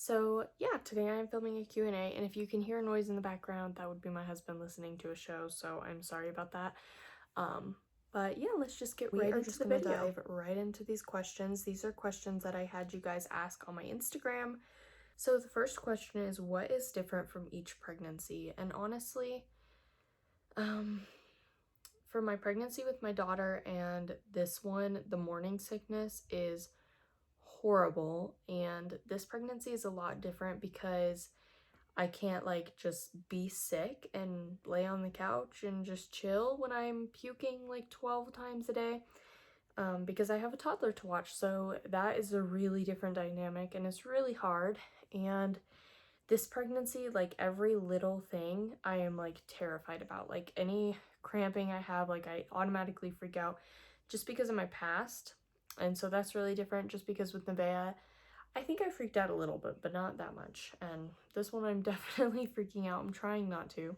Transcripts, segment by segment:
So yeah, today I'm filming a Q&A, and if you can hear noise in the background, that would be my husband listening to a show, so I'm sorry about that. Um, but yeah, let's just get right into the video. Dive right into these questions. These are questions that I had you guys ask on my Instagram. So the first question is, what is different from each pregnancy? And honestly, for my pregnancy with my daughter and this one, the morning sickness is horrible, and this pregnancy is a lot different because I can't like just be sick and lay on the couch and just chill when I'm puking like 12 times a day, because I have a toddler to watch. So that is a really different dynamic, and it's really hard. And this pregnancy, like every little thing I am like terrified about. Like any cramping I have, like I automatically freak out just because of my past. And so that's really different, just because with Nevaeh, I think I freaked out a little bit, but not that much. And this one I'm definitely freaking out. I'm trying not to.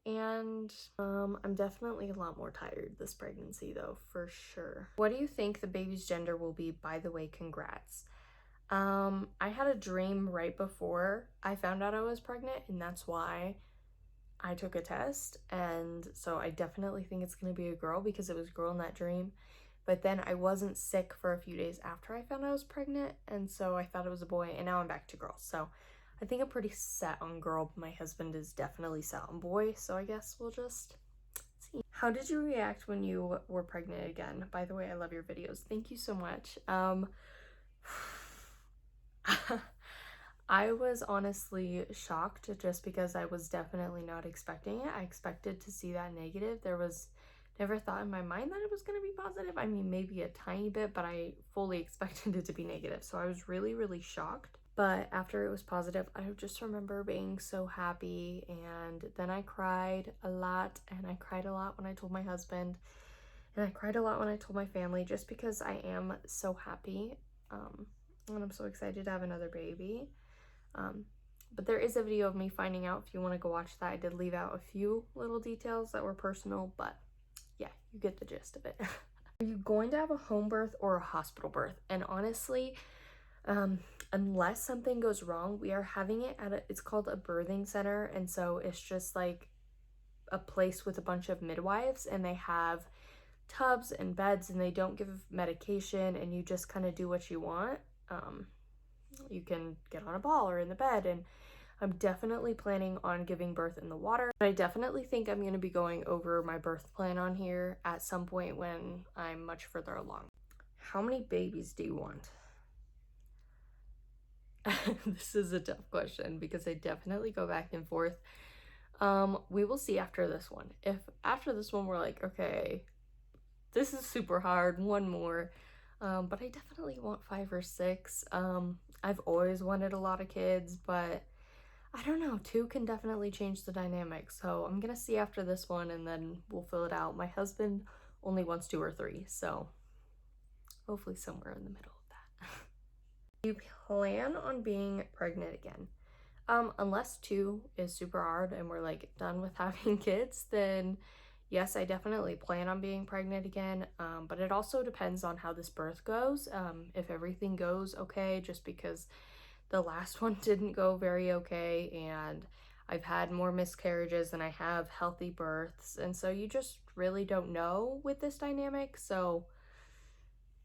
And I'm definitely a lot more tired this pregnancy though, for sure. What do you think the baby's gender will be? By the way, congrats. I had a dream right before I found out I was pregnant, and that's why I took a test. And so I definitely think it's gonna be a girl because it was a girl in that dream. But then I wasn't sick for a few days after I found I was pregnant, and so I thought it was a boy, and now I'm back to girl. So I think I'm pretty set on girl. My husband is definitely set on boy, so I guess we'll just see. How did you react when you were pregnant again? By the way, I love your videos. Thank you so much. I was honestly shocked just because I was definitely not expecting it. I expected to see that negative. There was never thought in my mind that it was going to be positive. I mean, maybe a tiny bit, but I fully expected it to be negative. So I was really, really shocked. But after it was positive, I just remember being so happy. And then I cried a lot, and I cried a lot when I told my husband. And I cried a lot when I told my family, just because I am so happy. And I'm so excited to have another baby. But there is a video of me finding out if you want to go watch that. I did leave out a few little details that were personal, but yeah, you get the gist of it. Are you going to have a home birth or a hospital birth? And honestly, unless something goes wrong, we are having it at it's called a birthing center, and so it's just like a place with a bunch of midwives, and they have tubs and beds, and they don't give medication, and you just kind of do what you want. You can get on a ball or in the bed, and I'm definitely planning on giving birth in the water. But I definitely think I'm going to be going over my birth plan on here at some point when I'm much further along. How many babies do you want? This is a tough question because I definitely go back and forth. We will see after this one. If after this one we're like, okay, this is super hard, one more. But I definitely want 5 or 6. I've always wanted a lot of kids, but I don't know, 2 can definitely change the dynamic. So I'm gonna see after this one, and then we'll fill it out. My husband only wants 2 or 3, so hopefully somewhere in the middle of that. Do you plan on being pregnant again? Unless 2 is super hard and we're like done with having kids, then yes, I definitely plan on being pregnant again. But it also depends on how this birth goes. If everything goes okay, just because the last one didn't go very okay, and I've had more miscarriages than I have healthy births. And so you just really don't know with this dynamic. So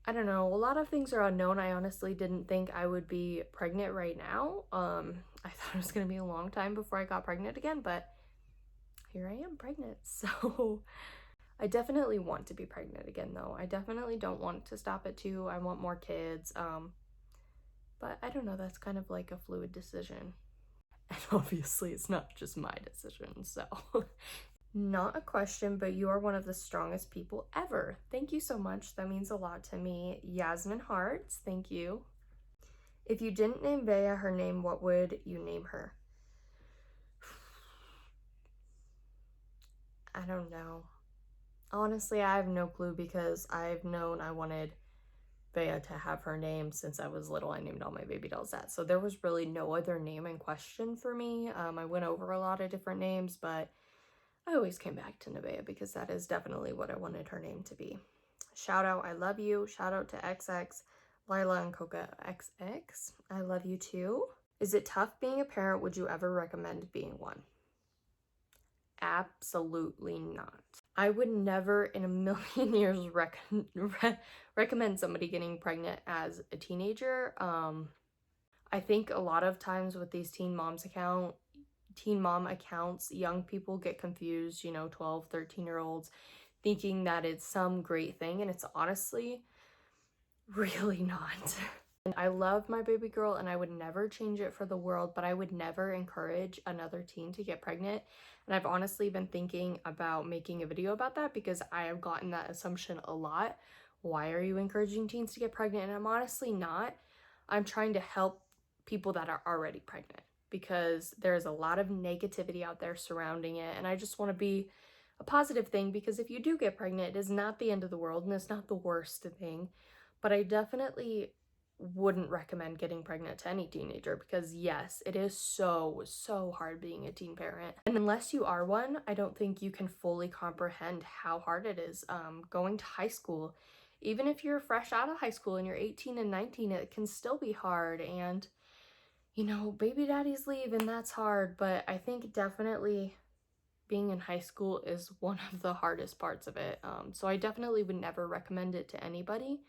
I don't know. A lot of things are unknown. I honestly didn't think I would be pregnant right now. I thought it was going to be a long time before I got pregnant again, but here I am pregnant. So I definitely want to be pregnant again though. I definitely don't want to stop at 2. I want more kids. But I don't know, that's kind of like a fluid decision. And obviously it's not just my decision, so. Not a question, but you are one of the strongest people ever. Thank you so much. That means a lot to me. Yasmin Hearts, thank you. If you didn't name Bea her name, what would you name her? I don't know. Honestly, I have no clue, because I've known I wanted Bea to have her name since I was little. I named all my baby dolls that. So there was really no other name in question for me. I went over a lot of different names, but I always came back to Nevaeh because that is definitely what I wanted her name to be. Shout out, I love you. Shout out to XX, Lila and Coca XX. I love you too. Is it tough being a parent? Would you ever recommend being one? Absolutely not. I would never in a million years recommend somebody getting pregnant as a teenager. I think a lot of times with these teen mom accounts, young people get confused, 12, 13-year-olds, thinking that it's some great thing, and it's honestly really not. And I love my baby girl and I would never change it for the world, but I would never encourage another teen to get pregnant. And I've honestly been thinking about making a video about that because I have gotten that assumption a lot. Why are you encouraging teens to get pregnant? And I'm honestly not. I'm trying to help people that are already pregnant because there's a lot of negativity out there surrounding it. And I just want to be a positive thing because if you do get pregnant, it is not the end of the world and it's not the worst thing. But I definitely wouldn't recommend getting pregnant to any teenager because yes, it is so hard being a teen parent. And unless you are one, I don't think you can fully comprehend how hard it is going to high school. Even if you're fresh out of high school and you're 18 and 19, it can still be hard. And, baby daddies leave and that's hard. But I think definitely being in high school is one of the hardest parts of it. So I definitely would never recommend it to anybody.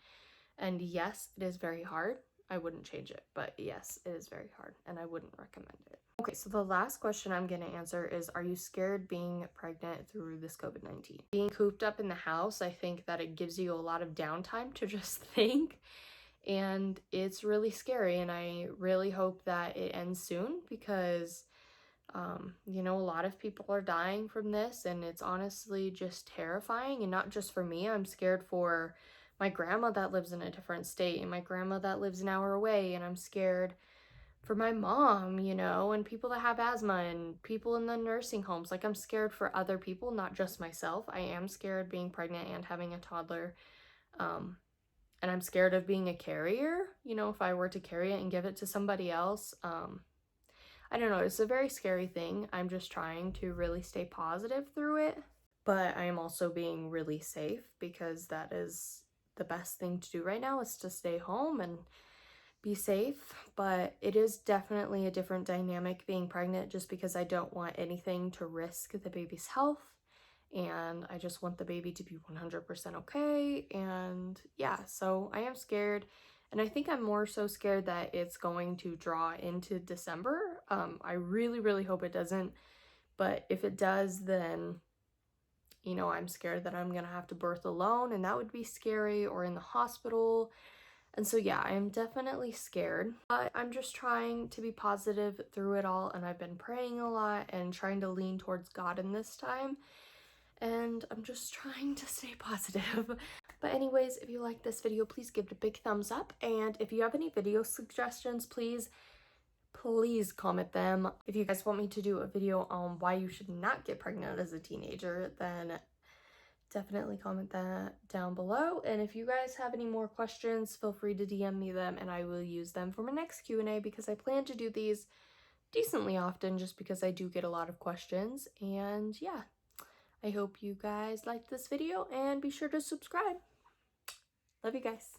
And yes, it is very hard. I wouldn't change it, but yes, it is very hard and I wouldn't recommend it. Okay, so the last question I'm going to answer is, are you scared being pregnant through this COVID-19? Being cooped up in the house, I think that it gives you a lot of downtime to just think, and it's really scary, and I really hope that it ends soon because a lot of people are dying from this, and it's honestly just terrifying. And not just for me, I'm scared for my grandma that lives in a different state and my grandma that lives an hour away, and I'm scared for my mom, and people that have asthma and people in the nursing homes. Like, I'm scared for other people, not just myself. I am scared being pregnant and having a toddler. And I'm scared of being a carrier, if I were to carry it and give it to somebody else. I don't know, it's a very scary thing. I'm just trying to really stay positive through it, but I am also being really safe because that is the best thing to do right now, is to stay home and be safe. But it is definitely a different dynamic being pregnant just because I don't want anything to risk the baby's health, and I just want the baby to be 100% okay. And yeah, so I am scared. And I think I'm more so scared that it's going to draw into December. I really hope it doesn't. But if it does, then, I'm scared that I'm going to have to birth alone, and that would be scary, or in the hospital. And so, yeah, I am definitely scared. But I'm just trying to be positive through it all. And I've been praying a lot and trying to lean towards God in this time. And I'm just trying to stay positive. But anyways, if you like this video, please give it a big thumbs up. And if you have any video suggestions, please comment them. If you guys want me to do a video on why you should not get pregnant as a teenager, then definitely comment that down below. And if you guys have any more questions, feel free to DM me them and I will use them for my next Q&A, because I plan to do these decently often just because I do get a lot of questions. And yeah, I hope you guys liked this video and be sure to subscribe. Love you guys.